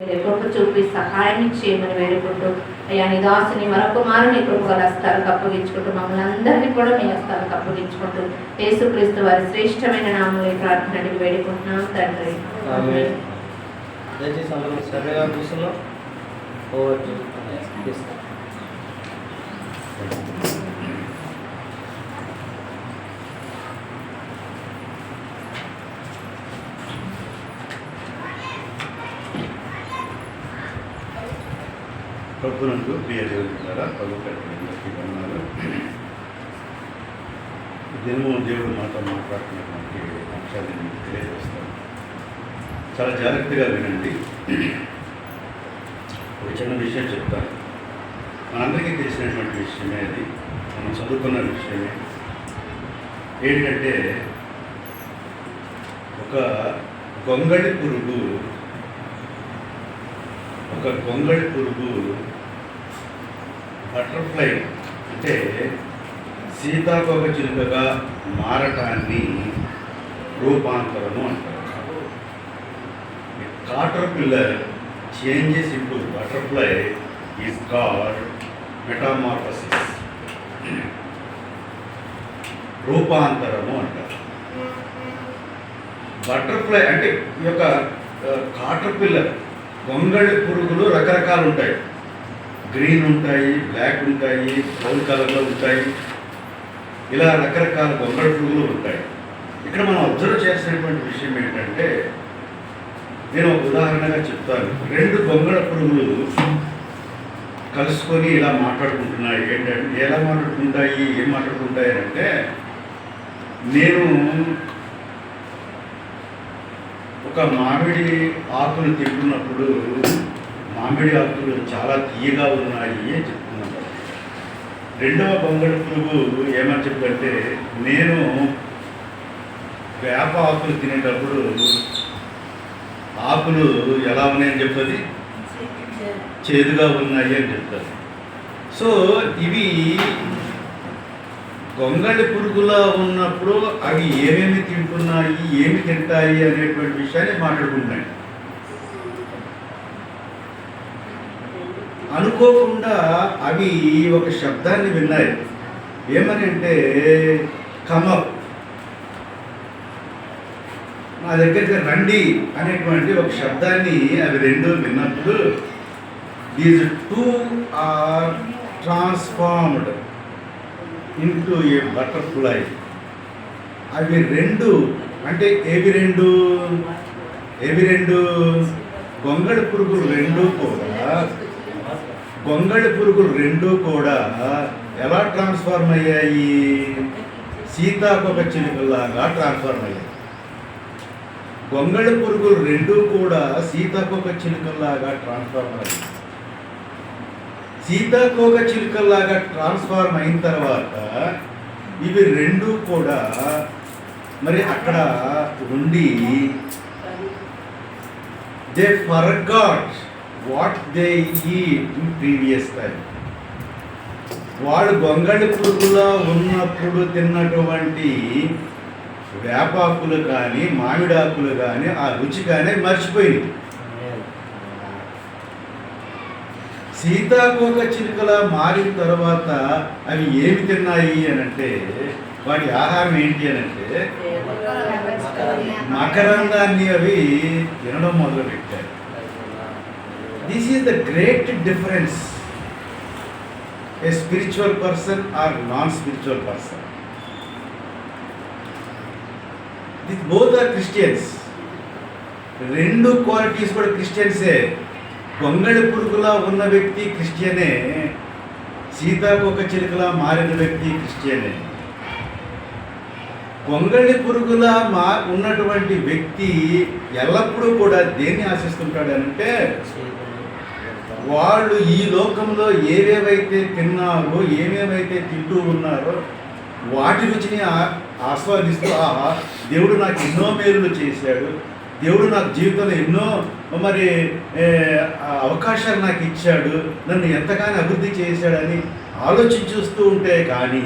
కృప చూపి సహాయం చేయమని వేడుకుంటూ అయ్యా నీ దాసుని మరొక మారు నీ కృప హస్తాలకు అప్పగించుకుంటూ మమ్మల్ని అందరినీ కూడా మీ హస్తాలకు అప్పగించుకుంటూ యేసుక్రీస్తు వారి శ్రేష్టమైన నామములో ఈ ప్రార్థన అడిగి వేడుకుంటున్నాం తండ్రి. ప్రభునందు ప్రియ దేవుని ద్వారా ప్రభు కట్టినటువంటి వందనాలు. దినము దేవుడు మాతో మాట్లాడుతున్నటువంటి అంశాన్ని మీకు తెలియజేస్తాను. చాలా జాగ్రత్తగా వినండి. ఒక చిన్న విషయం చెప్తాను. మనందరికీ తెలిసినటువంటి విషయమే, అది మనం చదువుకున్న విషయమే. ఏంటంటే ఒక గొంగళి పురుగు బటర్ఫ్లై అంటే సీతాకోక చిలుకగా మారటాన్ని రూపాంతరము అంటారు. Caterpillar changes into butterfly is called metamorphosis, రూపాంతరము అంటారు. బటర్ఫ్లై అంటే ఈ యొక్క కాటర్పిల్లర్ గొంగళి పురుగులు రకరకాలు ఉంటాయి. గ్రీన్ ఉంటాయి, బ్లాక్ ఉంటాయి, బ్రౌన్ కలర్లో ఉంటాయి. ఇలా రకరకాల గొంగళి పురుగులు ఉంటాయి. ఇక్కడ మనం అబ్జర్వ్ చేసినటువంటి విషయం ఏంటంటే, నేను ఒక ఉదాహరణగా చెప్తాను. 2 గొంగళి పురుగులు కలుసుకొని ఇలా మాట్లాడుకుంటున్నాయి. ఏంటంటే ఎలా మాట్లాడుకుంటాయి, ఏం మాట్లాడుకుంటాయి అంటే, నేను ఒక మామిడి ఆకులు తింటున్నప్పుడు మామిడి ఆకులు చాలా తీయగా ఉన్నాయి అని చెప్తున్నాను. రెండవ గొంగళి పురుగు ఏమని చెప్తుంటే, నేను వేప ఆకులు తినేటప్పుడు ఆకులు ఎలా ఉన్నాయని చెప్తుంది, చేదుగా ఉన్నాయి అని చెప్తుంది. సో ఇవి గొంగళి పురుగులా ఉన్నప్పుడు అవి ఏమేమి తింటున్నాయి, ఏమి తింటాయి అనేటువంటి విషయాన్ని మాట్లాడుకుంటున్నాయి. అనుకోకుండా అవి ఒక శబ్దాన్ని విన్నాయి. ఏమని అంటే, కమప్, నా దగ్గరికి రండి అనేటువంటి ఒక శబ్దాన్ని అవి 2 విన్నప్పుడు, these 2 are transformed into a butterfly. అవి 2 అంటే ఏవి 2 గొంగళి పురుగులు 2 కూడా ఎలా ట్రాన్స్ఫార్మ్ అయ్యాయి, సీతాకోక చిలుకలాగా ట్రాన్స్ఫార్మ్ అయ్యాయి. గొంగళి పురుగులు 2 కూడా సీతాకోక చిలుకలాగా ట్రాన్స్ఫార్మ్ అయ్యాయి. సీతాకోక చిలుకల్లాగా ట్రాన్స్ఫార్మ్ అయిన తర్వాత ఇవి 2 కూడా మరి అక్కడ ఉండి, they forgot what they eat in previous time. వాళ్ళు గొంగళి పురుగులా ఉన్నప్పుడు తిన్నటువంటి వేపాకులు కానీ మామిడాకులు కానీ ఆ రుచి కానీ మర్చిపోయింది. సీతాకోక చిలుకలా మారిన తర్వాత అవి ఏమి తిన్నాయి అని అంటే, వాటి ఆహారం ఏంటి అని అంటే మకరందాన్ని అవి తినడం మొదలుపెట్టారు. This is the great difference a spiritual person or non spiritual person. This both are Christians. 2 qualities కూడా క్రిస్టియన్సే. గొంగళి పురుగులా ఉన్న వ్యక్తి క్రిస్టియనే, సీతాకోక చిలుకలా మారిన వ్యక్తి క్రిస్టియనే. గొంగళి పురుగులా ఉన్నటువంటి వ్యక్తి ఎల్లప్పుడూ కూడా దేన్ని ఆశిస్తుంటాడు అంటే, వాళ్ళు ఈ లోకంలో ఏవేవైతే తిన్నారో, ఏమేమైతే తింటూ ఉన్నారో వాటి రుచిని ఆస్వాదిస్తూ, ఆహా దేవుడు నాకు ఎన్నో మేలులు చేశాడు, దేవుడు నాకు జీవితంలో ఎన్నో మరి అవకాశాలు నాకు ఇచ్చాడు, నన్ను ఎంతగానో అభివృద్ధి చేశాడని ఆలోచించుస్తూ ఉంటే కానీ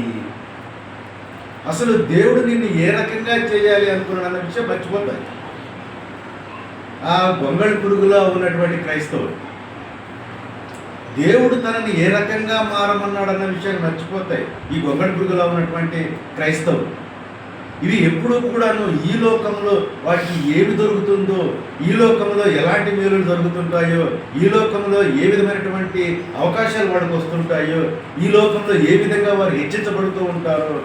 అసలు దేవుడు నిన్ను ఏ రకంగా చేయాలి అనుకున్నాడు అన్న విషయం మర్చిపోతాయి. ఆ గొంగళి పురుగులో ఉన్నటువంటి క్రైస్తవులు దేవుడు తనని ఏ రకంగా మారమన్నాడు అన్న విషయాన్ని మర్చిపోతాయి ఈ గొంగళి పురుగులో ఉన్నటువంటి క్రైస్తవులు. ఇవి ఎప్పుడూ కూడాను ఈ లోకంలో వాటికి ఏమి దొరుకుతుందో, ఈ లోకంలో ఎలాంటి మేలులు జరుగుతుంటాయో, ఈ లోకంలో ఏ విధమైనటువంటి అవకాశాలు వాడికి వస్తుంటాయో, ఈ లోకంలో ఏ విధంగా వారు హెచ్చించబడుతూ ఉంటారో,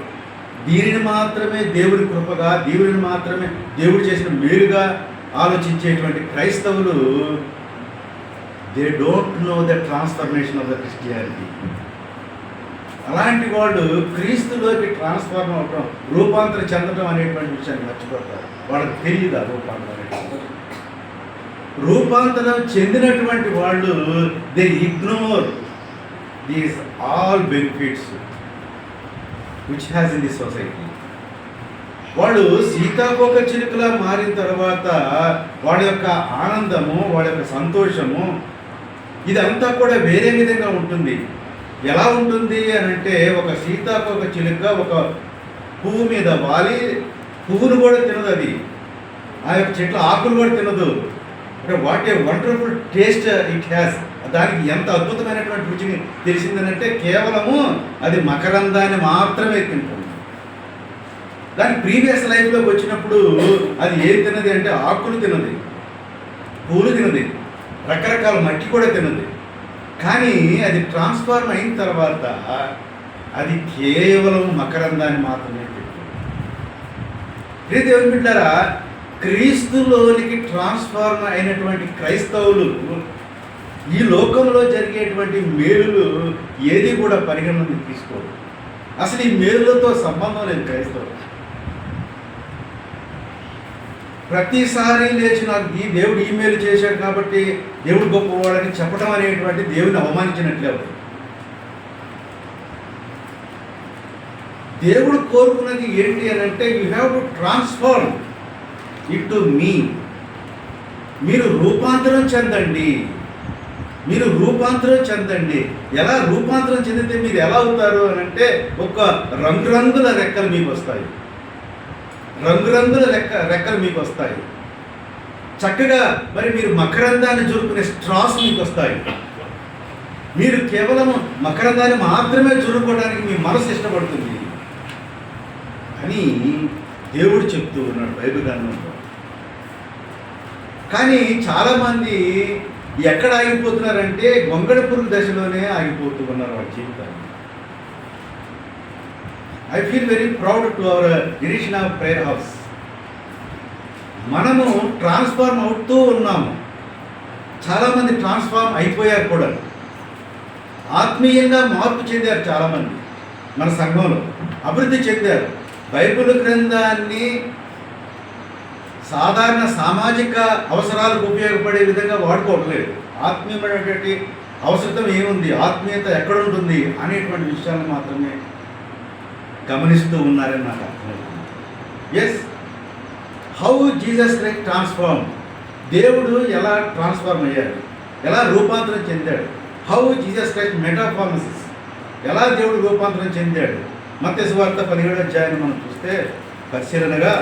దీనిని మాత్రమే దేవుడి కృపగా, దేవుడిని మాత్రమే దేవుడు చేసిన మేలుగా ఆలోచించేటువంటి క్రైస్తవులు they don't know the transformation of the Christianity. అలాంటి వాళ్ళు క్రీస్తులోకి ట్రాన్స్ఫార్మ్ అవటం, రూపాంతరం చెందడం అనేటువంటి విషయాన్ని మర్చిపోతారు. వాళ్ళకి తెలియదు ఆ రూపాంతరం అనేటువంటి. రూపాంతరం చెందినటువంటి వాళ్ళు they ignore these all benefits which has in the society. వాళ్ళు సీతాకోక చిలుకలా మారిన తర్వాత వాళ్ళ యొక్క ఆనందము, వాళ్ళ యొక్క సంతోషము ఇదంతా కూడా వేరే విధంగా ఉంటుంది. ఎలా ఉంటుంది అని అంటే, ఒక సీతాకోక చిలుక ఒక పువ్వు మీద వాలి పువ్వును కూడా తినదు, అది ఆ యొక్క చెట్ల ఆకులు కూడా తినదు. అంటే what a wonderful taste it has. దానికి ఎంత అద్భుతమైనటువంటి రుచిని తెలిసిందనంటే కేవలము అది మకరందాన్ని మాత్రమే తింటుంది. దాని ప్రీవియస్ లైఫ్లోకి వచ్చినప్పుడు అది ఏం తినది అంటే ఆకులు తినది, పూలు తినది, రకరకాల మట్టి కూడా తినది. కానీ అది ట్రాన్స్ఫార్మ్ అయిన తర్వాత అది కేవలం మకరందాన్ని మాత్రమే తింటుంది. దేవుని బిడ్డలారా, క్రీస్తులోనికి ట్రాన్స్ఫార్మ్ అయినటువంటి క్రైస్తవులు ఈ లోకంలో జరిగేటువంటి మేలులు ఏది కూడా పరిగణలోకి తీసుకోరు. అసలు ఈ మేలులతో సంబంధం లేదు క్రైస్తవులు. ప్రతిసారి లేచి నాకు ఈ దేవుడు ఈ మేలు చేశాడు కాబట్టి దేవుడు గొప్పవాడని చెప్పడం అనేటువంటి దేవుని అవమానించినట్లే అవుతుంది. దేవుడు కోరుకున్నది ఏంటి అని అంటే, you have to transform it to me. మీరు రూపాంతరం చెందండి, మీరు రూపాంతరం చెందండి. ఎలా రూపాంతరం చెందితే మీరు ఎలా అవుతారు అని అంటే, ఒక రంగురంగుల రెక్కలు మీకు వస్తాయి, రంగురంగుల రెక్కలు మీకు వస్తాయి. చక్కగా మరి మీరు మకరందాన్ని జురుకునే స్ట్రాస్ మీకు వస్తాయి. మీరు కేవలం మకరందాన్ని మాత్రమే జురుకోవడానికి మీ మనసు ఇష్టపడుతుంది అని దేవుడు చెప్తూ ఉన్నాడు బైబిల్ గ్రంథంలో. కానీ చాలామంది ఎక్కడ ఆగిపోతున్నారంటే గొంగళి పురుగు దశలోనే ఆగిపోతూ ఉన్నారు వాళ్ళ జీవితాన్ని. I feel very proud to our Irishna prayer house. మనము ట్రాన్స్ఫార్మ్ అవుతూ ఉన్నాము. చాలామంది ట్రాన్స్ఫార్మ్ అయిపోయారు కూడా, ఆత్మీయంగా మార్పు చెందారు. చాలామంది మన సంఘంలో అభివృద్ధి చెందారు. బైబిల్ గ్రంథాన్ని సాధారణ సామాజిక అవసరాలకు ఉపయోగపడే విధంగా వాడుకోవట్లేదు. ఆత్మీయమైనటువంటి అవసరం ఏముంది, ఆత్మీయత ఎక్కడ ఉంటుంది అనేటువంటి విషయాలను మాత్రమే గమనిస్తూ ఉన్నారని నాకు అర్థమవుతుంది. Yes, how Jesus Christ transform. దేవుడు ఎలా ట్రాన్స్ఫార్మ్ అయ్యాడు, ఎలా రూపాంతరం చెందాడు. హౌ జీసస్ క్రైస్ట్ మెటాఫార్మసిస్, ఎలా దేవుడు రూపాంతరం చెందాడు. మత్తయి సువార్త 17వ అధ్యాయాన్ని మనం చూస్తే పరిశీలనగా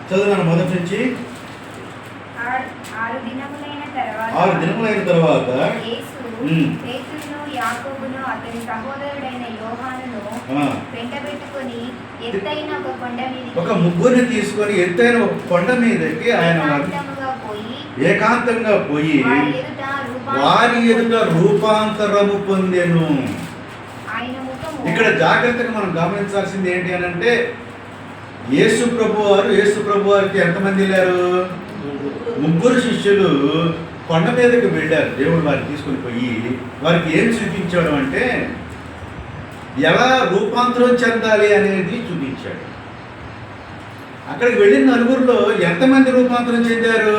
చదువున్నాను మొదటి నుంచి. 6 దినములైన తర్వాత యేసు పేతురును, యాకోబును, అతని సహోదరుడైన యోహానును వెంటబెట్టుకొని ఎత్తైన ఒక కొండ మీదకి, ఒక ముగ్గురిని తీసుకొని ఎత్తైన ఒక కొండ మీదకి ఆయన ఏకాంతంగా పోయి వారి ఎదుట రూపాంతరము పొందెను. ఇక్కడ జాగ్రత్తగా మనం గమనించాల్సింది ఏంటి అని అంటే, యేసు ప్రభు వారికి ఎంతమంది వెళ్ళారు? ముగ్గురు శిష్యులు కొండ మీదకి వెళ్ళారు. దేవుడు వారిని తీసుకొని పోయి వారికి ఏం చూపించాడు అంటే, ఎలా రూపాంతరం చెందాలి అనేది చూపించాడు. అక్కడికి వెళ్ళిన నలుగురిలో ఎంతమంది రూపాంతరం చెందారు?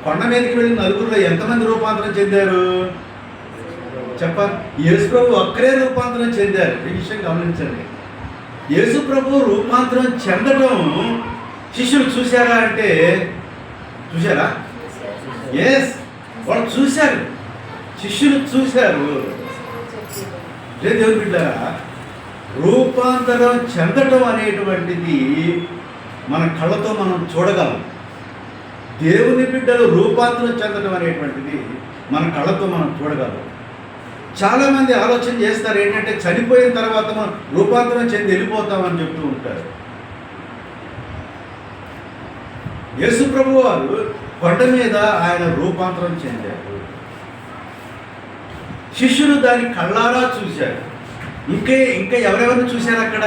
కొండ మీదకి వెళ్ళిన నలుగురిలో ఎంతమంది రూపాంతరం చెందారు చెప్పాలి? యేసు ప్రభు ఒక్కరే రూపాంతరం చెందారు. ఈ విషయం గమనించండి. యేసు ప్రభు రూపాంతరం చెందడం శిష్యులు చూశారా అంటే, చూశారా? ఎస్, వాళ్ళు చూశారు. శిష్యులు చూశారు. దేవుని బిడ్డలారా, రూపాంతరం చెందటం అనేటువంటిది మన కళ్ళతో మనం చూడగలం. దేవుని బిడ్డలు రూపాంతరం చెందడం అనేటువంటిది మన కళ్ళతో మనం చూడగలం. చాలామంది ఆలోచన చేస్తారు ఏంటంటే చనిపోయిన తర్వాత మనం రూపాంతరం చెంది వెళ్ళిపోతామని చెప్తూ ఉంటారు. యేసు ప్రభు వారు కొండ మీద ఆయన రూపాంతరం చెందారు. శిష్యులు దాన్ని కళ్ళారా చూశారు. ఇంకా ఎవరెవరిని చూశారు అక్కడ?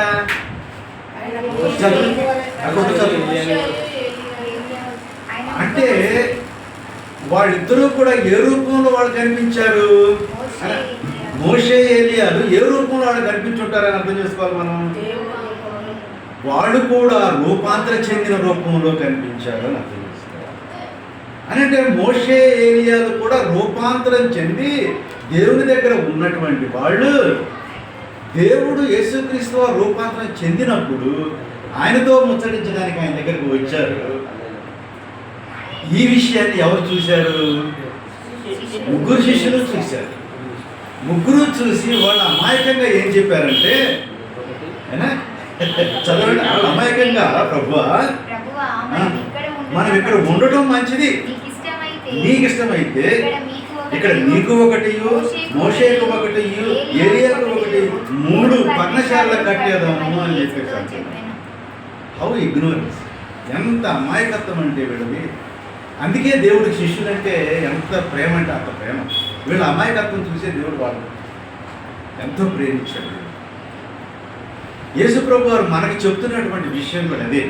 అంటే వాళ్ళిద్దరూ కూడా ఏ రూపంలో వాళ్ళు కనిపించారు? మోషే ఏలియాలు ఏ రూపంలో వాళ్ళు కనిపించుంటారని అర్థం చేసుకోవాలి మనం. వాళ్ళు కూడా రూపాంతరం చెందిన రూపంలో కనిపించారు అని అర్థం చేసుకోవాలి. అని అంటే మోషే ఏలియాలు కూడా రూపాంతరం చెంది దేవుని దగ్గర ఉన్నటువంటి వాళ్ళు దేవుడు యేసుక్రీస్తు రూపాంతరం చెందినప్పుడు ఆయనతో ముచ్చటించడానికి ఆయన దగ్గరకు వచ్చారు. ఈ విషయాన్ని ఎవరు చూశారు? ముగ్గురు శిష్యులు చూశారు. ముగ్గురు చూసి వాళ్ళు అమాయకంగా ఏం చెప్పారంటే, చదవండి, వాళ్ళు అమాయకంగా ప్రభువా మనం ఇక్కడ ఉండటం మంచిది, నీకు ఇష్టమైతే ఇక్కడ నీకు ఒకటి, మోషేకు ఒకటి, ఏలియాకు ఒకటి, 3 పర్ణశాలలు కట్టేదాము అని చెప్పేసి. How ignorance! ఎంత అమాయకత్వం అంటే వీళ్ళది. అందుకే దేవుడికి శిష్యులంటే ఎంత ప్రేమ అంటే అంత ప్రేమ. వీళ్ళ అమాయకత్వం చూసే దేవుడు వాళ్ళు ఎంతో ప్రేమించాడు. యేసు ప్రభు వారు మనకి చెప్తున్నటువంటి విషయం కూడా అదే.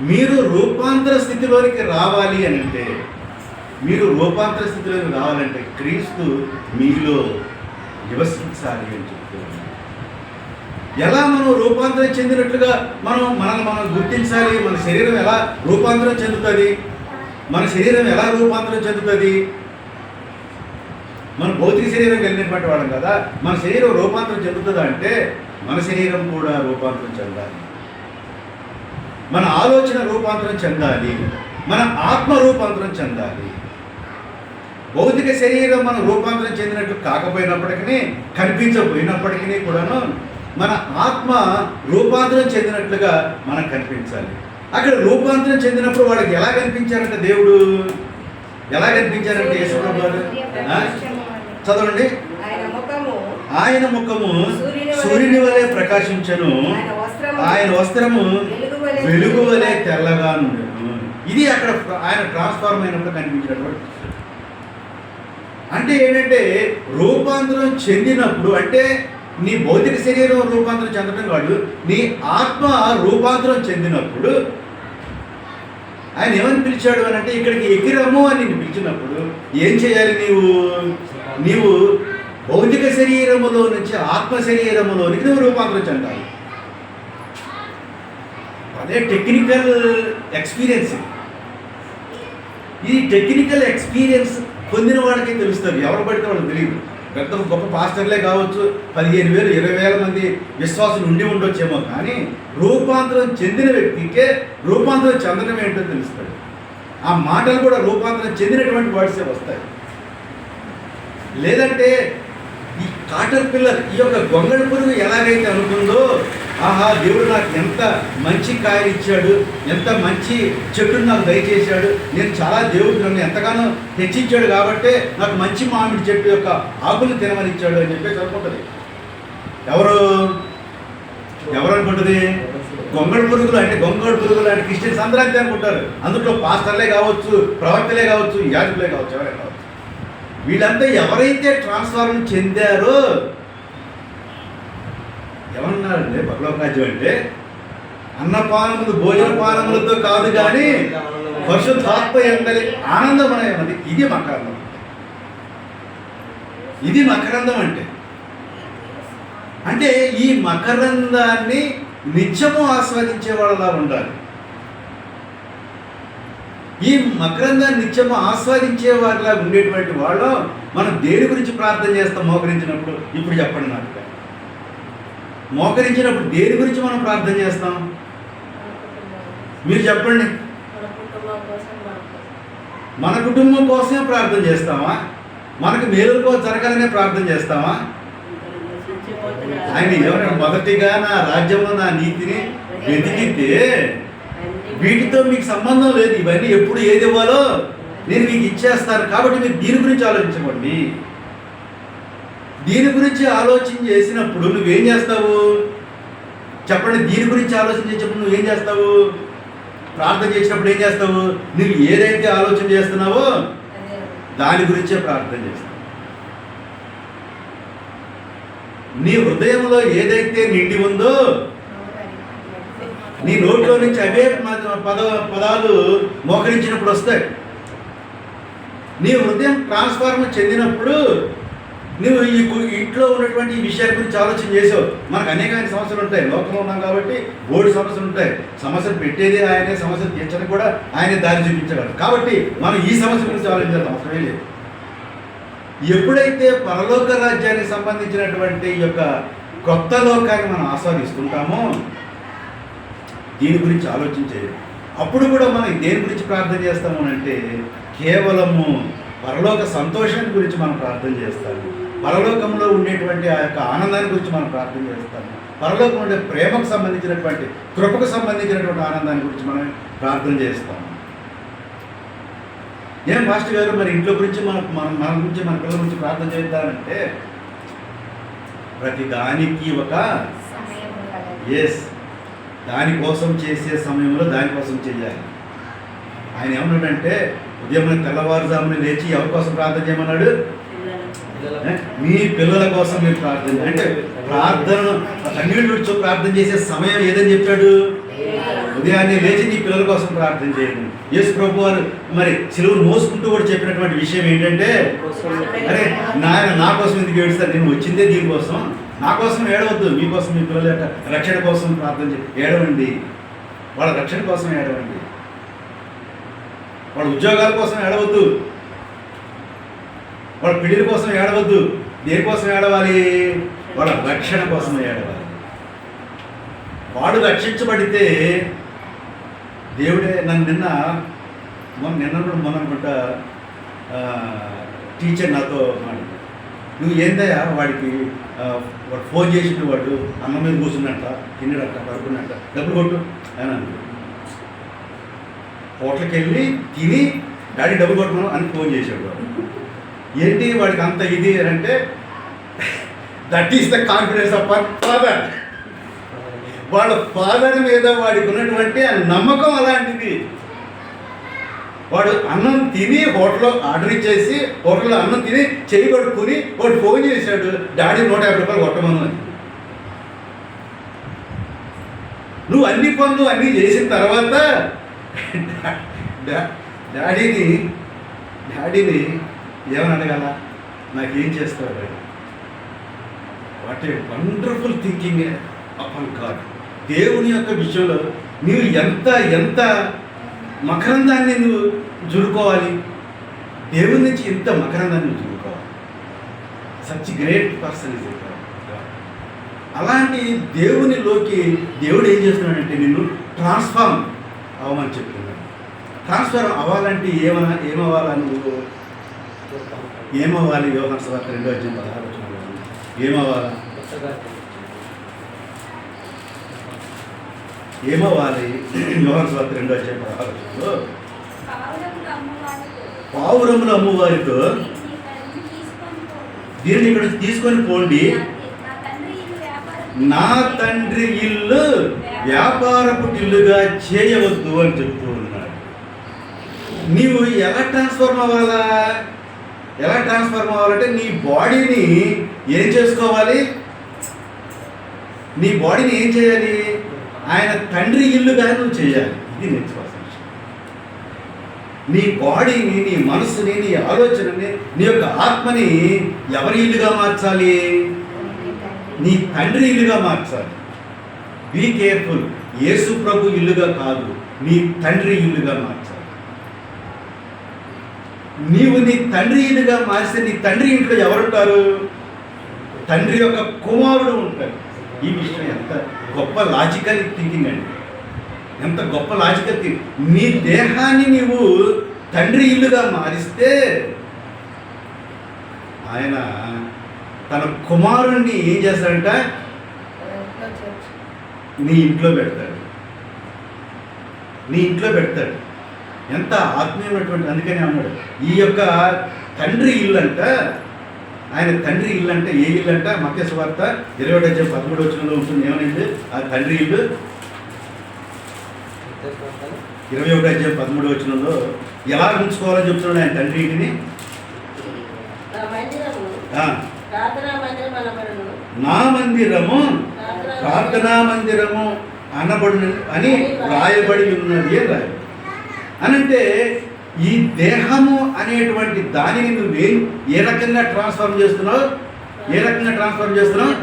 మీరు రూపాంతర స్థితిలోనికి రావాలి అని అంటే, మీరు రూపాంతర స్థితిలోకి రావాలంటే క్రీస్తు మీలో నివసించాలి అని చెప్తున్నాను. ఎలా మనం రూపాంతరం చెందినట్లుగా మనల్ని మనం గుర్తించాలి? మన శరీరం ఎలా రూపాంతరం చెందుతుంది? మన శరీరం ఎలా రూపాంతరం చెందుతుంది? మన భౌతిక శరీరం కలిగినటువంటి వాళ్ళం కదా. మన శరీరం రూపాంతరం చెందుతుందా అంటే మన శరీరం కూడా రూపాంతరం చెందాలి. మన ఆలోచన రూపాంతరం చెందాలి. మన ఆత్మ రూపాంతరం చెందాలి. భౌతిక శరీరం మనం రూపాంతరం చెందినట్టు కాకపోయినప్పటికీ, కనిపించకపోయినప్పటికీ కూడాను మన ఆత్మ రూపాంతరం చెందినట్లుగా మనకు కనిపించాలి. అక్కడ రూపాంతరం చెందినప్పుడు వాళ్ళకి ఎలా కనిపించారంటే, దేవుడు ఎలా కనిపించారంటే యేసు ప్రభు వారు చదవండి. ఆయన ముఖము సూర్యుని వలె ప్రకాశించను, ఆయన వస్త్రము వెలుగు వలె తెల్లగా ఉండెను. ఇది అక్కడ ఆయన ట్రాన్స్ఫార్మ్ అయినప్పుడు కనిపించినటువంటి. అంటే ఏంటంటే రూపాంతరం చెందినప్పుడు అంటే నీ భౌతిక శరీరం రూపాంతరం చెందడం కాదు, నీ ఆత్మ రూపాంతరం చెందినప్పుడు ఆయన ఏమని పిలిచాడు అని అంటే, ఇక్కడికి ఎగిరము అని నిన్ను పిలిచినప్పుడు ఏం చేయాలి? నీవు భౌతిక శరీరములో నుంచి ఆత్మ శరీరములోనికి నువ్వు రూపాంతరం చెందాలి. అదే టెక్నికల్ ఎక్స్పీరియన్స్. ఈ టెక్నికల్ ఎక్స్పీరియన్స్ పొందిన వాళ్ళకే తెలుస్తుంది, ఎవరు పడితే వాళ్ళకి తెలియదు. పెద్ద గొప్ప పాస్టర్లే కావచ్చు, 15,000 20,000 మంది విశ్వాసులు ఉండి ఉండొచ్చేమో, కానీ రూపాంతరం చెందిన వ్యక్తికే రూపాంతరం చెందడం ఏంటో తెలుస్తుంది. ఆ మాటలు కూడా రూపాంతరం చెందినటువంటి వర్డ్సే వస్తాయి. లేదంటే ఈ కాటర్ పిల్లర్, ఈ యొక్క గొంగళి పురుగు ఎలాగైతే అనుకుందో, ఆహా దేవుడు నాకు ఎంత మంచి కాయలు ఇచ్చాడు, ఎంత మంచి చెట్టును నాకు దయచేశాడు, నేను చాలా దేవుడు నన్ను ఎంతగానో హెచ్చించాడు కాబట్టి నాకు మంచి మామిడి చెట్టు యొక్క ఆకులు తినమని ఇచ్చాడు అని చెప్పేసి అనుకుంటుంది. ఎవరు అనుకుంటుంది? గొంగళి పురుగులు అంటే క్రిస్టియన్స్ అందరూ అంతే అనుకుంటారు. అందులో పాస్టర్లే కావచ్చు, ప్రవక్తలే కావచ్చు, యాజకులే కావచ్చు, ఎవరైనా కావచ్చు. వీళ్ళంతా ఎవరైతే ట్రాన్స్ఫార్మ్ చెందారో, ఏమన్నారంటే పరలోకరాజ్యం అంటే అన్నపానములు భోజనపానములతో కాదు కానీ పరిశుద్ధాత్మ ఎందలి ఆనందమనేది. ఇది మకరందం. ఇది మకరందం అంటే ఈ మకరందాన్ని నిత్యము ఆస్వాదించే వాళ్ళలా ఉండాలి. ఈ మకరందాన్ని నిత్యము ఆస్వాదించే వారిలా ఉండేటువంటి వాళ్ళు మనం దేని గురించి ప్రార్థన చేస్తాం? మోకరించినప్పుడు. ఇప్పుడు చెప్పండి నాకు, మోకరించినప్పుడు దేని గురించి మనం ప్రార్థన చేస్తాం? మీరు చెప్పండి. మన కుటుంబం కోసమే ప్రార్థన చేస్తామా? మనకు మేలుకో జరగాలనే ప్రార్థన చేస్తామా? ఆయన ఏమన్నాడు? మొదటిగా నా రాజ్యము నా నీతిని వెతికితే వీటితో మీకు సంబంధం లేదు, ఇవన్నీ ఎప్పుడు ఏది ఇవ్వాలో నేను మీకు ఇచ్చేస్తాను. కాబట్టి మీరు దీని గురించి ఆలోచించకండి. దీని గురించి ఆలోచన చేసినప్పుడు నువ్వేం చేస్తావు చెప్పండి? దీని గురించి ఆలోచన చేసినప్పుడు నువ్వేం చేస్తావు? ప్రార్థన చేసినప్పుడు ఏం చేస్తావు? నువ్వు ఏదైతే ఆలోచన చేస్తున్నావో దాని గురించే ప్రార్థన చేస్తావు. నీ హృదయంలో ఏదైతే నిండి ఉందో నీ నోట్లో నుంచి అవే పదాలు మోకరించినప్పుడు వస్తాయి. నీ హృదయం ట్రాన్స్ఫార్మ్ చెందినప్పుడు నువ్వు ఈ ఇంట్లో ఉన్నటువంటి ఈ విషయాల గురించి ఆలోచన చేసావు. మనకు అనేకమైన సమస్యలు ఉంటాయి, లోకంలో ఉన్నాం కాబట్టి బోర్డు సమస్యలు ఉంటాయి. సమస్యలు పెట్టేది ఆయనే, సమస్యలు తీర్చడానికి కూడా ఆయనే దారి చూపించగలరు. కాబట్టి మనం ఈ సమస్య గురించి ఆలోచించాల్సిన అవసరమే లేదు. ఎప్పుడైతే పరలోక రాజ్యానికి సంబంధించినటువంటి ఈ యొక్క కొత్త లోకాన్ని మనం ఆస్వాదిస్తుంటామో దీని గురించి ఆలోచించేది. అప్పుడు కూడా మనం దేని గురించి ప్రార్థన చేస్తాము అంటే కేవలము పరలోక సంతోషాన్ని గురించి మనం ప్రార్థన చేస్తాము. పరలోకంలో ఉండేటువంటి ఆ యొక్క ఆనందాన్ని గురించి మనం ప్రార్థన చేస్తాము. పరలోకం ఉండే ప్రేమకు సంబంధించినటువంటి, కృపకు సంబంధించినటువంటి ఆనందాన్ని గురించి మనం ప్రార్థన చేస్తాము. ఏం మాస్టర్ గారు మరి ఇంట్లో గురించి మన గురించి మన పిల్లల గురించి ప్రార్థన చేద్దామంటే ప్రతి దానికి ఒక దానికోసం చేసే సమయంలో దానికోసం చేయాలి. ఆయన ఏమన్నాడంటే ఉదయం తెల్లవారుజామున లేచి ఎవరి కోసం ప్రార్థన చేయమన్నాడు? మీ పిల్లల కోసం మీరు ప్రార్థన. అంటే ప్రార్థనను కన్నీళ్ళు విడిచి ప్రార్థన చేసే సమయం ఏదని చెప్పాడు? ఉదయాన్నే లేచి నీ పిల్లల కోసం ప్రార్థన చేయండి. యేసు ప్రభు వారు మరి సిలువను మోసుకుంటూ కూడా చెప్పినటువంటి విషయం ఏంటంటే, అరే నాయన నా కోసం ఎందుకు ఏడుస్తారు, నేను వచ్చిందే దీనికోసం, నా కోసం ఏడవద్దు, మీకోసం మీ పిల్లల యొక్క రక్షణ కోసం ప్రార్థన ఏడవండి, వాళ్ళ రక్షణ కోసం ఏడవండి, వాళ్ళ ఉద్యోగాల కోసం ఏడవద్దు, వాళ్ళ పిల్లల కోసం ఏడవద్దు. దేనికోసం ఏడవాలి? వాళ్ళ రక్షణ కోసం ఏడవాలి. వాడు రక్షించబడితే దేవుడే. నిన్న అనుకుంటా టీచర్ నాతో మాట, నువ్వు ఏందయ్యా వాడికి వాడు ఫోన్ చేసిండు, వాడు అన్నం మీద కూర్చున్నట్ట, తిన్నాడట, పడుకున్నట్ట, డబ్బులు కొట్టు అని అన్నాడు. హోటల్కి వెళ్ళి తిని డాడీ డబ్బులు కొట్టను అని ఫోన్ చేశాడు. వాడు ఏంటి వాడికి అంత ఇది అంటే, that is the confidence of father. వాళ్ళ ఫాదర్ మీద వాడికి ఉన్నటువంటి ఆ నమ్మకం అలాంటిది. వాడు అన్నం తిని హోటల్లో ఆర్డర్ ఇచ్చేసి హోటల్లో అన్నం తిని చేయి కొట్టుకుని వాడు ఫోన్ చేశాడు, డాడీ 150 రూపాయలు కొట్టమను అని. నువ్వు అన్ని పనులు అన్నీ చేసిన తర్వాత డాడీని ఏమని అడగాల? నాకేం చేస్తావు daddy? What a wonderful thinking upon God. దేవుని యొక్క విషయంలో నీవు ఎంత మకరందాన్ని నువ్వు జురుకోవాలి, దేవుని నుంచి ఎంత మకరందాన్ని నువ్వు జురుకోవాలి. Such great person is God. అలాంటి దేవునిలోకి దేవుడు ఏం చేస్తున్నాడంటే నిన్ను ట్రాన్స్ఫార్మ్ అవ్వమని చెప్తున్నాడు. ట్రాన్స్ఫార్మ్ అవ్వాలంటే ఏమవ్వాలి నువ్వు? ఏమవ్వాలి? యోహాను సువార్త 2:16 ఏమవ్వాలి? ఏమవ్వాలి? యోహాను సువార్త 2:16 పావురముల అమ్మువారితో దీన్ని ఇక్కడ తీసుకొని పోండి, నా తండ్రి ఇల్లు వ్యాపారపు ఇల్లుగా చేయవద్దు అని చెప్తూ ఉన్నాడు. నీవు ఎలా ట్రాన్స్ఫార్మ్ అవ్వాలంటే నీ బాడీని ఏం చేసుకోవాలి? నీ బాడీని ఏం చేయాలి? ఆయన తండ్రి ఇల్లుగా నువ్వు చేయాలి. ఇది నేర్చుకోవాల్సిన విషయం. నీ బాడీని, నీ మనసుని, నీ ఆలోచనని, నీ యొక్క ఆత్మని ఎవరి ఇల్లుగా మార్చాలి? నీ తండ్రి ఇల్లుగా మార్చాలి. Be careful. యేసు ప్రభు ఇల్లుగా కాదు, నీ తండ్రి ఇల్లుగా మార్చాలి. నీవు నీ తండ్రి ఇల్లుగా మార్చితే నీ తండ్రి ఇంట్లో ఎవరుంటారు? తండ్రి యొక్క కుమారుడు ఉంటాడు. ఈ విషయం ఎంత గొప్ప లాజికల్ థింకింగ్ అండి, ఎంత గొప్ప లాజికల్ థింకింగ్. నీ దేహాన్ని నీవు తండ్రి ఇల్లుగా మారిస్తే ఆయన తన కుమారుణ్ణి ఏం చేస్తాడంట? నీ ఇంట్లో పెడతాడు. నీ ఇంట్లో పెడతాడు. ఎంత ఆత్మీయమైనటువంటి, అందుకనే అన్నాడు ఈ యొక్క తండ్రి ఇల్లు అంట. ఆయన తండ్రి ఇల్లు అంటే ఏ ఇల్లు అంట? మత్తయి సువార్త 21:13 ఉంటుంది. ఏమనండి ఆ తండ్రి ఇల్లు? 21:13 ఎలా ఉంచుకోవాలని చెప్తున్నాడు ఆయన తండ్రి ఇంటిని. నా మందిరము ప్రార్థనా మందిరము అనబడు అని రాయబడి ఉన్నది అని రాయబడి. అనంటే ఈ దేహము అనేటువంటి దానిని నువ్వు ఏ రకంగా ట్రాన్స్ఫార్మ్ చేస్తున్నావు? ఏ రకంగా ట్రాన్స్ఫార్మ్ చేస్తున్నావు?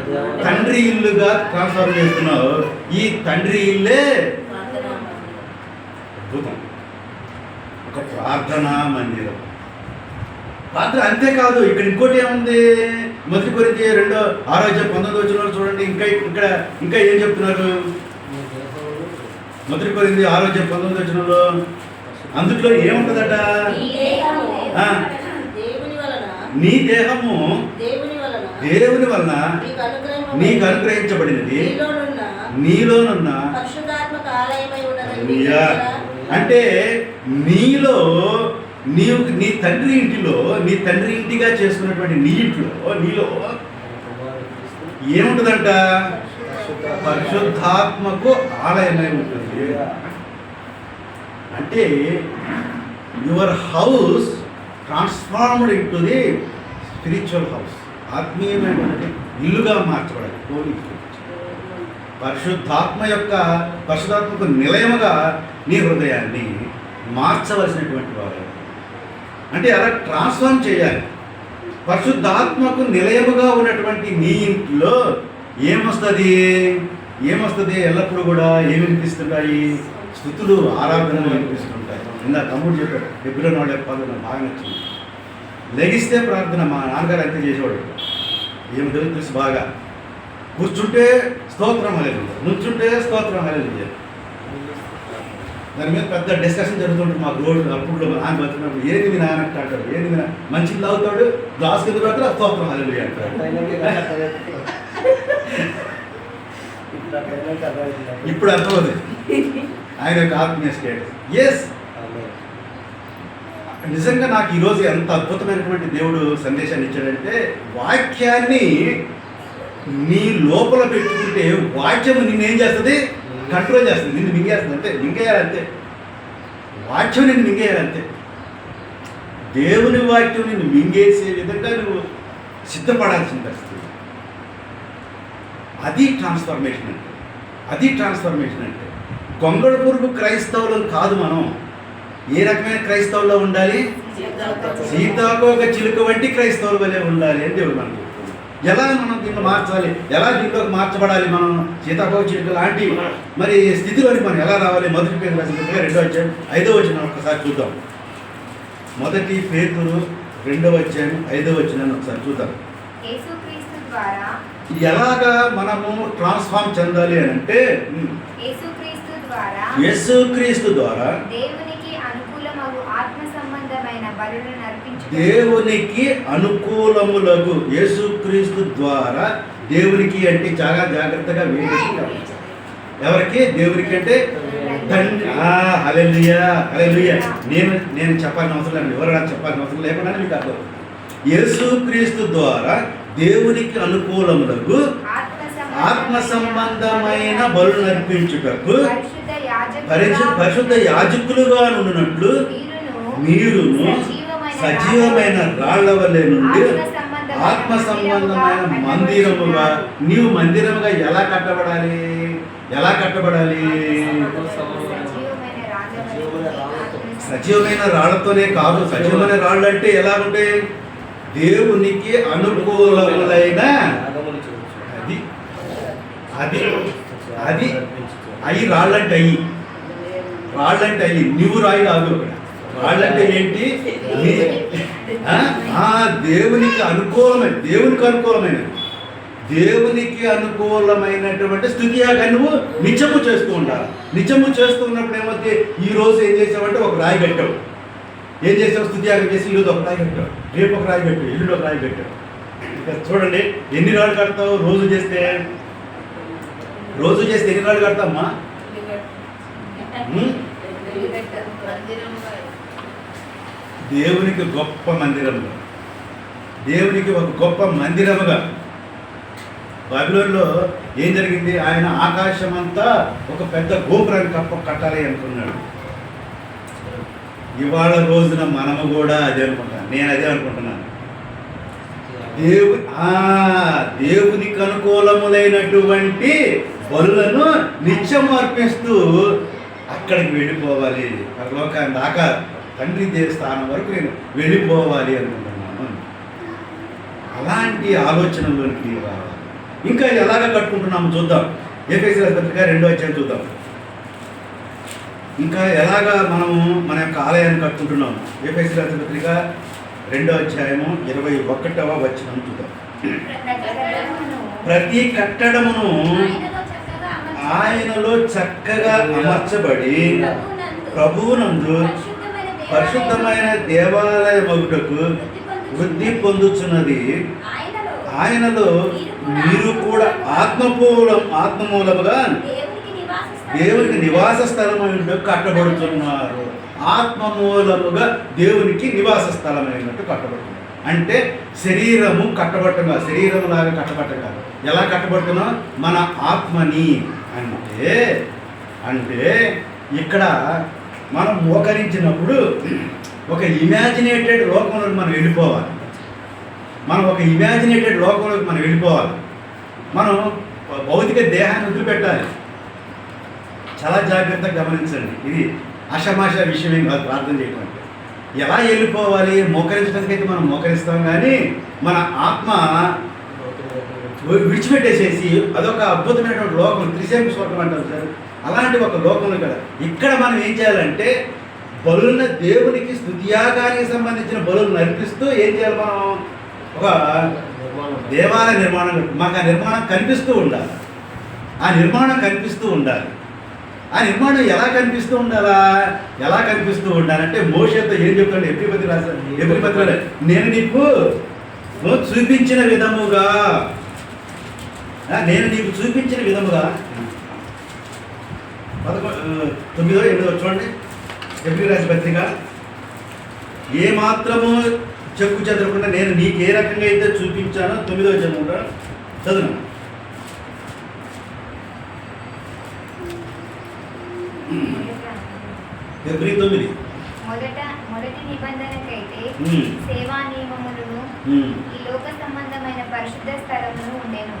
తండ్రి ఇల్లుగా ట్రాన్స్ఫార్మ్ చేస్తున్నావు. ఈ తండ్రి ఇల్లే అద్భుతం, ఒక ప్రార్థనా మందిరం. ప్రార్థన అంతేకాదు, ఇక్కడ ఇంకోటి ఏముంది? 1 కొరింథీ 2:6-19 చూడండి. ఇంకా ఏం చెప్తున్నారు? 1 కొరింథీ 6:19 అందులో ఏముంటుందట? నీ దేహము దేవుని వలన నీకు అనుగ్రహించబడినది, నీలోనున్న అంటే నీలో నీ తండ్రి ఇంటిలో, నీ తండ్రి ఇంటిగా చేసుకున్నటువంటి నీ ఇంట్లో నీలో ఏముంటుందంట? పరిశుద్ధాత్మకు ఆలయమై ఉంటుంది. అంటే your house transformed into the spiritual house. ఆత్మీయమైనటువంటి ఇల్లుగా మార్చబడాలి. పరిశుద్ధాత్మకు నిలయముగా నీ హృదయాన్ని మార్చవలసినటువంటి వారు. అంటే అలా ట్రాన్స్ఫార్మ్ చేయాలి. పరిశుద్ధాత్మకు నిలయముగా ఉన్నటువంటి నీ ఇంట్లో ఏమొస్తుంది? ఎల్లప్పుడూ కూడా ఏమి వినిపిస్తుంటాయి? స్తుతులు, ఆరాధనలు వినిపిస్తుంటాయి. ఇందా తమ్ముడు చెప్పాడు, ఎప్పుడు వాళ్ళు చెప్పాలి, నాకు బాగా నచ్చింది. లెగిస్తే ప్రార్థన. మా నాన్నగారు అంతే చేసేవాడు. ఏమి తెలుసు బాగా. కూర్చుంటే స్తోత్రం హల్లెలూయా, నుంచుంటే స్తోత్రం హల్లెలూయా. దాని మీద పెద్ద డిస్కషన్ జరుగుతుంటుంది మాకు రోడ్డు. అప్పుడు మా నాన్న బతుకున్నప్పుడు ఏంది మీ నాన్న అంటాడు, ఏంది మీ మంచి తాగుతాడు, గ్లాస్ కింద పెడతాడు, స్తోత్రం హల్లెలూయా అంటాడు. ఇప్పుడు అర్థమవుతుంది ఆయన యొక్క ఆత్మీయ స్టేటస్. ఎస్, నిజంగా నాకు ఈరోజు ఎంత అద్భుతమైనటువంటి దేవుడు సందేశాన్ని ఇచ్చాడంటే, వాక్యాన్ని నీ లోపల పెట్టుకుంటే వాక్యము నిన్నేం చేస్తుంది? కంట్రోల్ చేస్తుంది, నిన్ను మింగేస్తుంది. అంతే, మింగేయాలంతే. వాక్యం నిన్ను మింగేయాలంతే. దేవుని వాక్యం నిన్ను మింగేసే విధంగా నువ్వు సిద్ధపడాల్సిన పరిస్థితి. అది ట్రాన్స్ఫర్మేషన్ అంటే. గొంగళ పురుగు క్రైస్తవులం కాదు మనం. ఏ రకమైన క్రైస్తవుల్లో ఉండాలి? సీతాకోక చిలుక వంటి క్రైస్తవుల వలె ఉండాలి అని దేవుడు మనకు చెప్తున్నాడు. ఎలా మనం దీన్ని మార్చాలి? ఎలా దీంట్లోకి మార్చబడాలి? మనం సీతాకోక చిలుక లాంటి మరి స్థితిలోకి మనం ఎలా రావాలి? 1 పేతురు రాసిన పత్రిక 2:5 ఒకసారి చూద్దాం. 1 పేతురు 2:5 ఒకసారి చూద్దాం. ఎలాగా మనము ట్రాన్స్ఫార్మ్ చెందాలి అని అంటే, యేసుక్రీస్తు ద్వారా దేవునికి అనుకూలములకు, యేసుక్రీస్తు ద్వారా దేవునికి అంటే చాలా జాగ్రత్తగా ఎవరికి? దేవునికి అంటే తండ్రి. హల్లెలూయా, హల్లెలూయా. నేను చెప్పాల్సిన అవసరం లేదు, ఎవరు నాకు చెప్పాల్సిన అవసరం లేకుండా మీకు అర్థం. యేసుక్రీస్తు ద్వారా దేవునికి అనుకూలములకు ఆత్మ సంబంధమైన బలులు అర్పించుటకు పరిశుద్ధ యాజకులుగా ఉన్నట్లు మీరును సజీవమైన రాళ్ల వలె నుండి ఆత్మ సంబంధమైన మందిరముగా, నీవు మందిరముగా ఎలా కట్టబడాలి? సజీవమైన రాళ్లతోనే కాదు. సజీవమైన రాళ్ళు అంటే ఎలా ఉంటాయి? దేవునికి అనుకూలములైన అది అవి రాళ్ళంటే అయ్యి నువ్వు రాయి కాదు. రాళ్ళంటే ఏంటి? దేవునికి అనుకూలమైనటువంటి స్థుతియాగా నువ్వు నిత్యము చేస్తూ ఉండాలి. నిత్యము చేస్తూ ఉన్నప్పుడు ఏమవుతుంది? ఈ రోజు ఏం చేసావంటే ఒక రాయి కట్టావు. ఏం చేసావు? స్థుతియాగం చేసి ఈరోజు ఒక రాయి కట్టావు, రేపు ఒక రాయి కట్టావు, ఎల్లుండి ఒక రాయి కట్టావు. ఇక చూడండి, ఎన్ని రాళ్ళు కడతావు రోజు చేస్తే ఎన్ని రాళ్ళు కడతామ్మా? దేవునికి గొప్ప మందిరముగా, దేవునికి ఒక గొప్ప మందిరముగా బబిలోనులో ఏం జరిగింది? ఆయన ఆకాశం అంతా ఒక పెద్ద గోపురాన్ని కట్టాలి అనుకున్నాడు. ఇవాళ రోజున మనము కూడా అదే అనుకుంటాను, నేను అదే అనుకుంటున్నాను. దేవునికి అనుకూలములైనటువంటి బలులను నిత్యం అర్పిస్తూ అక్కడికి వెళ్ళిపోవాలి, పరలోకాన్ని దాకా తండ్రి స్థానం వరకు నేను వెళ్ళిపోవాలి అనుకుంటున్నాను. అలాంటి ఆలోచనలోనికి రావాలి. ఇంకా ఎలాగ కట్టుకుంటున్నాము చూద్దాం. ఎఫెసీయుల పత్రిక 2వ అధ్యాయం చూద్దాం. ఇంకా ఎలాగా మనము మన యొక్క ఆలయాన్ని కట్టుకుంటున్నాము. ఎఫెసీయుల పత్రిక 2వ అధ్యాయము 21వ వచనం చూద్దాం. ప్రతి కట్టడమును ఆయనలో చక్కగా అమర్చబడి ప్రభువునందు పరిశుద్ధమైన దేవాలయమగుటకు వృద్ధి పొందుచున్నది. ఆయనలో మీరు కూడా ఆత్మమూలముగా దేవునికి నివాస స్థలమైనట్టు కట్టబడుతున్నారు. ఆత్మమూలముగా దేవునికి నివాస స్థలమైనట్టు కట్టబడుతున్నారు. అంటే శరీరము కట్టబట్టం కాదు, శరీరం లాగా కట్టబట్టం కాదు. ఎలా కట్టబడుతున్నాం? మన ఆత్మని. అంటే ఇక్కడ మనం మోకరించినప్పుడు ఒక ఇమాజినేటెడ్ లోకంలోకి మనం వెళ్ళిపోవాలి. మనం వెళ్ళిపోవాలి. మనం భౌతిక దేహాన్ని వదిలిపెట్టాలి. చాలా జాగ్రత్తగా గమనించండి. ఇది ఆషామాష విషయం ఏం కాదు ప్రార్థన చేయడం అంటే. ఎలా వెళ్ళిపోవాలి? మోకరించడానికి అయితే మనం మోకరిస్తాం, కానీ మన ఆత్మ విడిచిపెట్టేసేసి అదొక అద్భుతమైనటువంటి లోకం, త్రిశంకు స్వర్గం అంటారు సార్, అలాంటి ఒక లోకంలో కదా. ఇక్కడ మనం ఏం చేయాలంటే బలులను, దేవునికి స్తుతియాగానికి సంబంధించిన బలులను నడిపిస్తూ ఏం చేయాలి? మనం ఒక దేవాలయ నిర్మాణం, మాకు ఆ నిర్మాణం కనిపిస్తూ ఉండాలి. ఆ నిర్మాణం ఎలా కనిపిస్తూ ఉండాలంటే మోషేతో ఏం చెప్తాడు? ఎబ్రీ పత్రికలో నేను నీకు చూపించిన విధముగా 9వ 8వ చూడండి. ఎబ్రీ రాసిన పత్రిక, ఏ మాత్రము చెక్కు చెదరకుండా నేను నీకు ఏ రకంగా అయితే చూపించానో 9వ చదువు చదువు. ఎబ్రీ 9. మొదటి నిబంధనకైతే సేవా నియమములను ఈ లోక సంబంధమైన పరిశుద్ధ స్థలమును ఉండెను.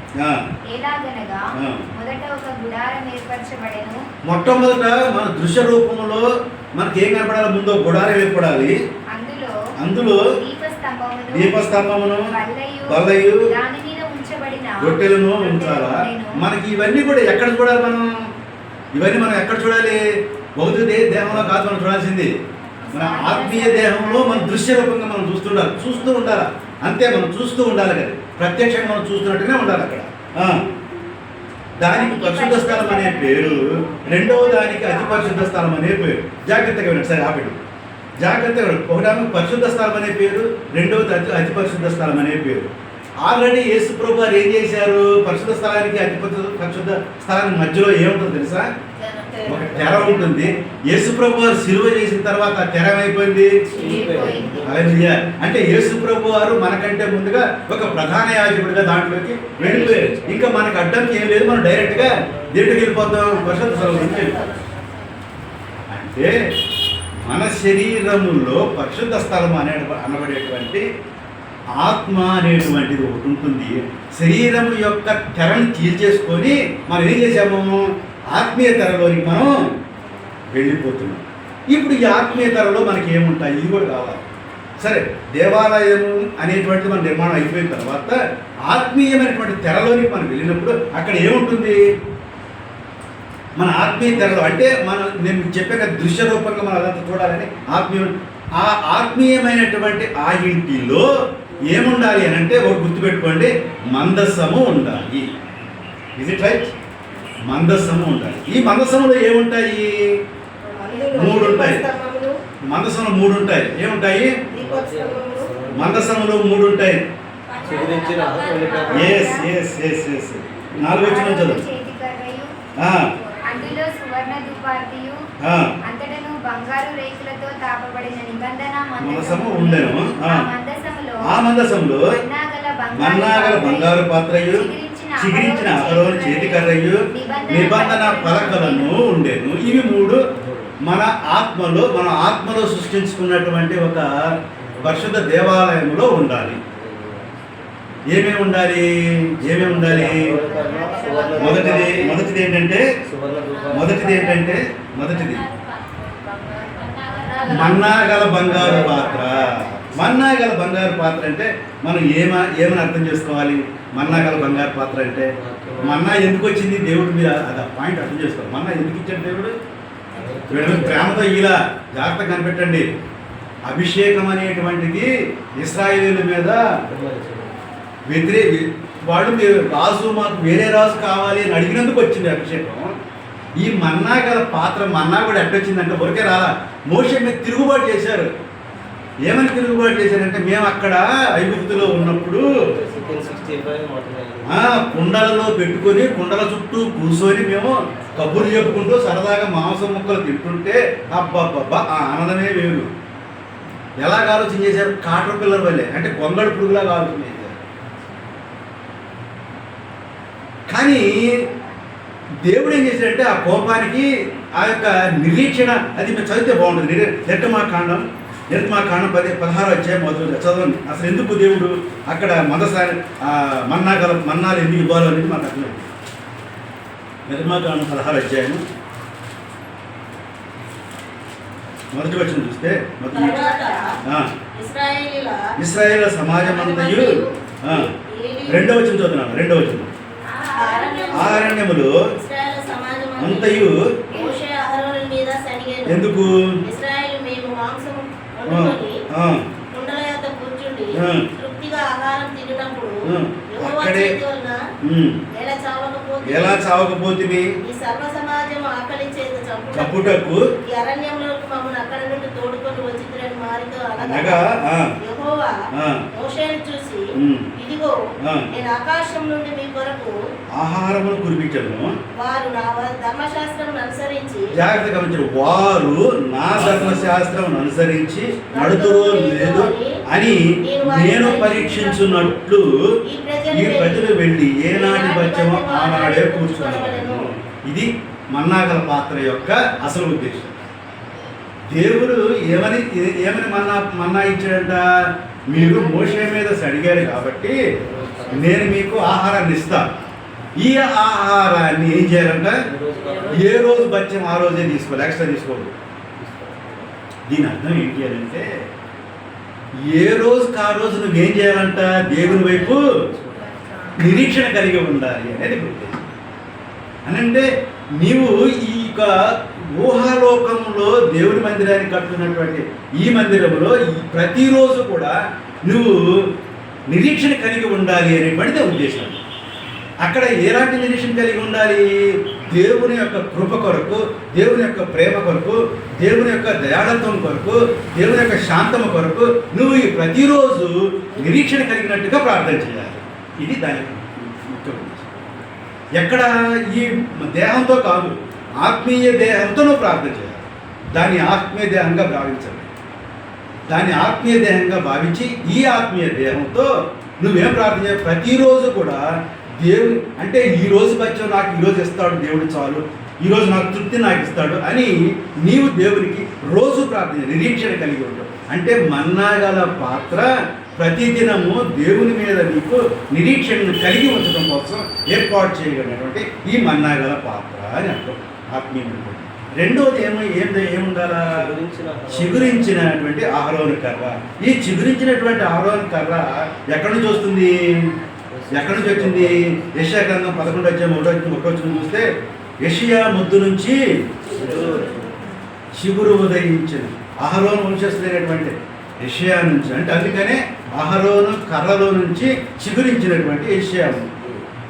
ఎలాగనగా మొదట ఒక గుడారం ఏర్పరచబడెను. మొట్టమొదట మన దృశ్య రూపంలో మనకి ఏం కనపడాలి? ముందు గుడారం ఏర్పడాలి. అందులో దీపస్తంభమును బల్లయు దాని మీద ఉంచబడిన రొట్టెలను ఉంచాలా. మనకి ఇవన్నీ కూడా ఎక్కడ చూడాలి? ఇవన్నీ మనం ఎక్కడ చూడాలి? భౌతిక దేహంలో కాదు మనం చూడాల్సింది. మన ఆత్మీయ దేహంలో మన దృశ్య రూపంగా మనం చూస్తూ ఉండాలి. అంతే, మనం చూస్తూ ఉండాలి కదా, ప్రత్యక్షంగా మనం చూస్తున్నట్టుగానే ఉండాలి అక్కడ. దానికి పరిశుద్ధ స్థలం అనే పేరు, రెండవ దానికి అతి పరిశుద్ధ స్థలం అనే పేరు. జాగ్రత్తగా వినండి, సరే ఆపండి, జాగ్రత్తగా వినండి. ఒకటాను పరిశుద్ధ స్థలం అనే పేరు, రెండవది అతి పరిశుద్ధ స్థలం అనే పేరు. ఆల్రెడీ యేసు ప్రభు వారు ఏం చేశారు? పరిశుద్ధ స్థలానికి అతి పరిశుద్ధ స్థలానికి మధ్యలో ఏముంటుంది తెలుసా? ఒక తెర ఉంటుంది. యేసు ప్రభు వారు సిలువ చేసిన తర్వాత ఆ తెర అయిపోయింది. అంటే యేసు ప్రభు వారు మనకంటే ముందుగా ఒక ప్రధాన యాజకుడిగా దాంట్లోకి వెళ్ళిపోయారు. ఇంకా మనకు అడ్డంకి ఏం లేదు, మనం డైరెక్ట్గా దేంట్లోకి వెళ్ళిపోతాం? పరిశుద్ధ స్థలంలోకి వెళ్ళిపోతాం. అంటే మన శరీరములో పరిశుద్ధ స్థలం అనబడేటువంటి ఆత్మ అనేటువంటిది ఒకటి ఉంటుంది. శరీరం యొక్క తెరను తీర్చేసుకొని మనం ఏం చేసాము? ఆత్మీయ తెరలోనికి మనం వెళ్ళిపోతున్నాం. ఇప్పుడు ఈ ఆత్మీయ తెరలో మనకి ఏముంటాయి? ఇవి కూడా కావాలి. సరే, దేవాలయం అనేటువంటిది మన నిర్మాణం అయిపోయిన తర్వాత ఆత్మీయమైనటువంటి తెరలోనికి మనం వెళ్ళినప్పుడు అక్కడ ఏముంటుంది? మన ఆత్మీయ తెరలో అంటే నేను చెప్పాక దృశ్య రూపంగా మనం అదంతా చూడాలని ఆ ఆత్మీయమైనటువంటి ఆ ఇంటిలో ఏముండాలి అని అంటే ఒకటి గుర్తుపెట్టుకోండి, మందస్సము ఉండాలి. Is it right? మందస్సము ఉండాలి. ఈ మందస్సములో ఏముంటాయి? 3 ఉంటాయి. మందస్సంలో 3 ఉంటాయి. ఏముంటాయి? మందస్సంలో 3 ఉంటాయి. ఎస్ ఎస్ ఎస్ ఎస్ 4వ వచనం చదువు. చేతి కర్రయు ఆ, అందులో సువర్ణ దుపార్తియు ఆ, అంతటను బంగారు రేకులతో తాపబడిన నిబంధన మందసము ఉండెను. ఆ, ఆ మందసములో మందసంలో మన్నాగల బంగారు పాత్రయు చిగిరించిన అహరోను చేతి కర్రయు నిబంధన పలకలను ఉండేను. ఇవి 3 మన ఆత్మలో సృష్టించుకున్నటువంటి ఒక పరిశుద్ధ దేవాలయంలో ఉండాలి. ఏమేమి ఉండాలి? మొదటిది ఏంటంటే మన్నాగల బంగారు పాత్ర. మన్నాగల బంగారు పాత్ర అంటే మనం ఏమని అర్థం చేసుకోవాలి? మన్నాగల బంగారు పాత్ర అంటే మన్నా ఎందుకు వచ్చింది? దేవుడు మీద అది పాయింట్ అర్థం చేసుకోవాలి. మన్నా ఎందుకు ఇచ్చాడు దేవుడు? ప్రేమతో ఇలా జాగ్రత్తగా కనిపెట్టండి. అభిషేకం అనేటువంటిది ఇశ్రాయేలీయుల మీద వాడు మీరు రాజు, మాకు వేరే రాజు కావాలి అని అడిగినందుకు వచ్చింది అభిషేకం. ఈ మన్నా గల పాత్ర మన్నా కూడా ఎట్టొచ్చిందంటే ఊరికే రాలా. మోషే మీద తిరుగుబాటు చేశారు. ఏమని తిరుగుబాటు చేశారంటే మేము అక్కడ ఐగుప్తులో ఉన్నప్పుడు కుండలలో పెట్టుకొని కుండల చుట్టూ కూర్చొని మేము కబుర్లు చెప్పుకుంటూ సరదాగా మాంసం ముక్కలు తింటుంటే అబ్బబ్బబ్బా ఆ ఆనందమే వేరు. ఎలాగ ఆలోచన చేశారు? కాటర్ పిల్లల వల్లే, అంటే గొంగళి పురుగులాగా ఆలోచన చేశారు. కానీ దేవుడు ఏం చేశాడంటే ఆ కోపానికి ఆ యొక్క నిరీక్షణ అది మేము చదివితే బాగుంటుంది. నిర్గమాకాండం 16వ అధ్యాయం మొదలు చదవండి. అసలు ఎందుకు దేవుడు అక్కడ మన్నాలు ఎందుకు ఇవ్వాలో అనేది మాకు అర్థం. నిర్గమాకాండం 16వ అధ్యాయం మొదటి వచనం చూస్తే ఇశ్రాయేలు సమాజం అంతయు 2వ వచనం చదువుతున్నాను. 2వ వచనం ఆరణ్యములు అంతయు ఎందుకు? అక్కడే ఎలా చావకపోతే చప్పుటకు అనగా ఆకాశం నుండి మీ కొరకు ఆహారమును కురిపించను. వారు నా ధర్మశాస్త్రం అనుసరించి జాగ్రత్తగా గమనించరు. వారు నా ధర్మశాస్త్రం అనుసరించి నడుతురో లేదు అని నేను పరీక్షించున్నట్లు ఈ ప్రజలు వెళ్ళి ఏనాటి బచ్చమో ఆనాడే కూర్చున్నాను. ఇది మన్నాగల పాత్ర యొక్క అసలు ఉద్దేశం. దేవుడు ఏమని మన్నా ఇచ్చాడంట? మీరు మోషే మీద సడిగారు కాబట్టి నేను మీకు ఆహారాన్ని ఇస్తాను. ఈ ఆహారాన్ని ఏం చేయాలంట? ఏ రోజు బచ్చం ఆ రోజే తీసుకోవాలి, ఎక్స్ట్రా తీసుకోవాలి. దీని అర్థం ఏంటి అంటే ఏ రోజుకి ఆ రోజు నువ్వేం చేయాలంట? దేవుని వైపు నిరీక్షణ కలిగి ఉండాలి అనేది ఉద్దేశం. అనంటే నీవు ఈ యొక్క ఊహాలోకంలో దేవుని మందిరాన్ని కట్టుకున్నటువంటి ఈ మందిరంలో ప్రతిరోజు కూడా నువ్వు నిరీక్షణ కలిగి ఉండాలి అనేటువంటిది ఉద్దేశం. అక్కడ ఎలాంటి నిరీక్షణ కలిగి ఉండాలి? దేవుని యొక్క కృప కొరకు, దేవుని యొక్క ప్రేమ కొరకు, దేవుని యొక్క దయాళత్వం కొరకు, దేవుని యొక్క శాంతము కొరకు నువ్వు ఈ ప్రతిరోజు నిరీక్షణ కలిగినట్టుగా ప్రార్థన చేయాలి. ఇది దాని ముఖ్య ఉద్దేశం. ఎక్కడ? ఈ దేహంతో కాదు, ఆత్మీయ దేహంతో నువ్వు ప్రార్థన చేయాలి. దాన్ని ఆత్మీయ దేహంగా భావించాలి. దాన్ని ఆత్మీయ దేహంగా భావించి ఈ ఆత్మీయ దేహంతో నువ్వేం ప్రార్థన చేయాలి? ప్రతిరోజు కూడా దేవుడు అంటే ఈరోజు బచ్చం నాకు ఈరోజు ఇస్తాడు దేవుడు, చాలు ఈరోజు నాకు తృప్తి నాకు ఇస్తాడు అని నీవు దేవునికి రోజు ప్రార్థన నిరీక్షణ కలిగి ఉంటావు. అంటే మన్నాగల పాత్ర ప్రతిదినము దేవుని మీద నీకు నిరీక్షణను కలిగి ఉంచడం కోసం ఏర్పాటు చేయగలిగినటువంటి ఈ మన్నాగల పాత్ర అని అర్థం ఆత్మీయ. రెండోది ఏముండాలా? చిగురించినటువంటి అహరోను కర్ర. ఈ చిగురించినటువంటి అహరోను కర్ర ఎక్కడి నుంచి వస్తుంది? ఎక్కడి నుంచి వచ్చింది? యెషయా గ్రంథం 11వ అధ్యాయం 1వ వచనం చూస్తే యెషయా ముద్దు నుంచి చిగురు ఉదయించిన అహరోను వంశస్థులైనటువంటి యెషయా నుంచి, అంటే అందుకనే అహరోను కర్రలో నుంచి చిగురించినటువంటి యెషయా.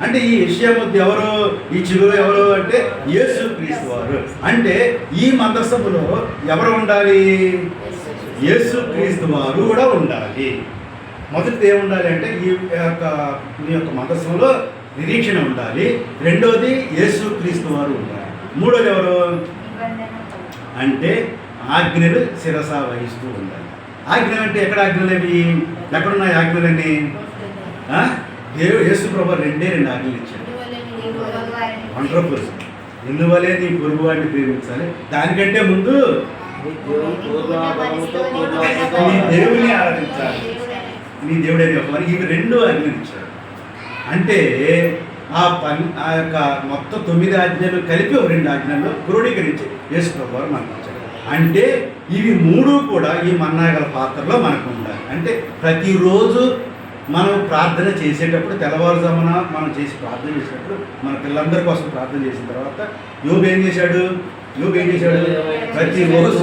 అంటే ఈ యెషయా ముద్దు ఎవరు? ఈ చిగురు ఎవరు అంటే యేసుక్రీస్తు వారు. అంటే ఈ మందసములో ఎవరు ఉండాలి? యేసుక్రీస్తు వారు కూడా ఉండాలి. మొదటిది ఏముండాలి అంటే నీ యొక్క మందస్సంలో నిరీక్షణ ఉండాలి. రెండోది యేసుక్రీస్తు వారు ఉండాలి. మూడోది ఎవరు నిబంధన అంటే ఆజ్ఞలు శిరస వహిస్తూ ఉండాలి. ఆజ్ఞ అంటే ఎక్కడ ఆజ్ఞలు అవి? ఎక్కడున్నాయి ఆజ్ఞలన్నీ? దేవుడు యేసు ప్రభు రెండే ఆజ్ఞలు ఇచ్చాడు. వండర్ఫుల్. నిన్నువలే నీ పొరుగు వాడిని ప్రేమించాలి. దానికంటే ముందు నీ దేవుని ఆరాధించాలి, నీ దేవుడైన యెహోవాని. ఇవి రెండు ఆజ్ఞలు ఇచ్చాడు. అంటే ఆ యొక్క మొత్తం 9 ఆజ్ఞలు కలిపి 2 ఆజ్ఞల్లో క్రోడీకరించి యేసు ప్రభు వారు మనకు ఇచ్చాడు. అంటే ఇవి 3 కూడా ఈ మన్నాగల పాత్రలో మనకు ఉండాలి. అంటే ప్రతిరోజు మనం ప్రార్థన చేసేటప్పుడు తెల్లవారుజామున మనం చేసి ప్రార్థన చేసేటప్పుడు మన పిల్లలందరి కోసం ప్రార్థన చేసిన తర్వాత యోబు ఏం చేశాడు? ప్రతిరోజు